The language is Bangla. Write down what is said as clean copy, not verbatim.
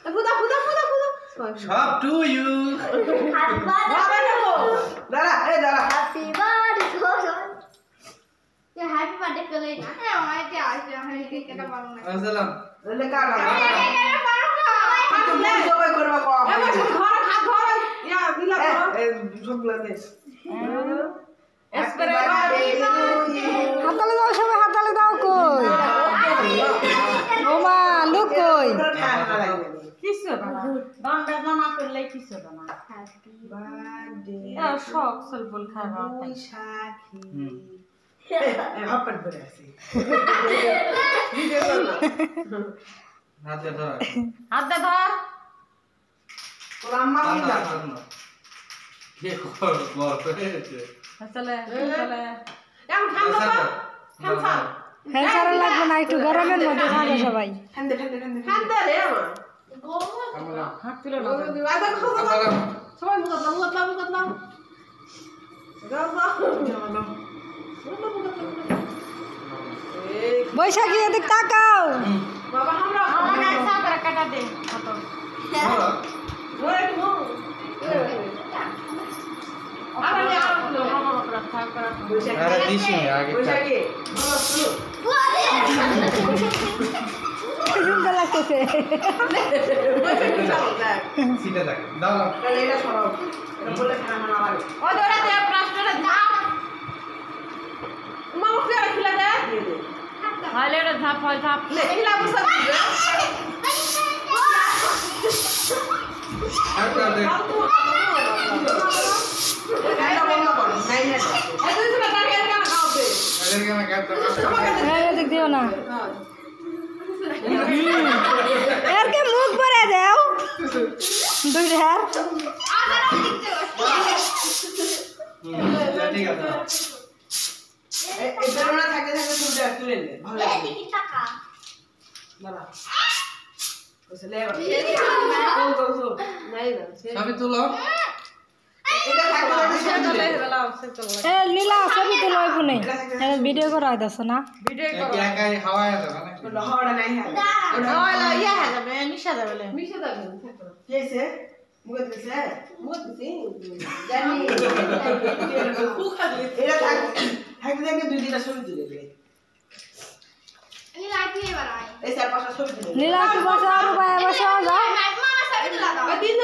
ফুদা ফুদা ফুদা ফুদা সব টু ইউ দাঁড়া এই দাঁড়া হ্যাপি বার্থডে হ্যাপি বার্থডে করে না আমাকে আসবে আমি কেকটা বানাবো না আসসালাম এলে কাটা কেকটা বানাবো তুমি সবাই করবা কো ধর হাত ধর ইয়া দিলা এই সবগুলা দে এসপরে হাতালে দাও সবাই হাতালে দাও কই ওমা লুক কই কিছু না দন্ড জমা করলে কিছু না হ্যাপি বার্থডে শখ সলবল খাবার ওই সাথী হাপন করে আসি ভিডিও কর না হাতে ধর হাতে ধর তোর আম্মা কি জানো কে কর হয়েছে চলে চলে এখন ঠান্ডা তো ঠান্ডা ফ্যান ছাড়া লাগবে না একটু গরমের মধ্যে থাকো সবাই ঠান্ডা ঠান্ডা ঠান্ডা ঠান্ডা রে আমার আমরা হাত তুলে না আদা খাও আসসালাম সবাই মুখত নাও দাও বৈশাখী এদিক তাকাও বাবা আমরা আমাকে একসাথে করে কাটা দে হাত ওরে মো আরে আরে দিছি আগে বৈশাখী সুন্দর লাগতেছে বৈশাখী চলো দেখ সিটা দেখ দাও তাহলে এটা সরাও এটা বলে খানা না লাগে ও দৌড়া দে প্লাস্টারে ধাপ মা মুখে রাখিলা দে দিয়ে দে হালে রে ধাপ হয় ধাপ লে খিলা বসা দিবে আচ্ছা দেখ এটা বন্ধ করো নাই না এই দুই ছেলে দাঁড়িয়ে কেন খাওয়াবে আরে কেন কাটতে এদিক দিও না এর কে মুখ ভরে দাও দুই হাত ঠিক আছে এই বেরোনা থাকে থাকে তুলে নে ভালো লাগে দেখি টাকা দাঁড়া ওসে লে গো নাই না সবই তুলো এটা থাকবে চলে বেলা সে চলে এ লীলা ছবি তুলো ওইখানে ভিডিও করা হইতাছে না ভিডিও করো একাই হাওয়ায় যাবে নাকি হওয়াটা নাই হ্যাঁ ওলা ইয়া হয়ে যাবে নিশা যাবে বলে মিশে যাবে কেসে মুগত কেসে মুগত কেসে জানি এটা থাকতে থাকতে দুই দিন ছবি তুলে দিলে এই লাইটি এবার আয় এই চার পাঁচটা ছবি তুলে লীলা একটু বসে আরো পায়ে বসে যাও মামা সাথে লাগা দিন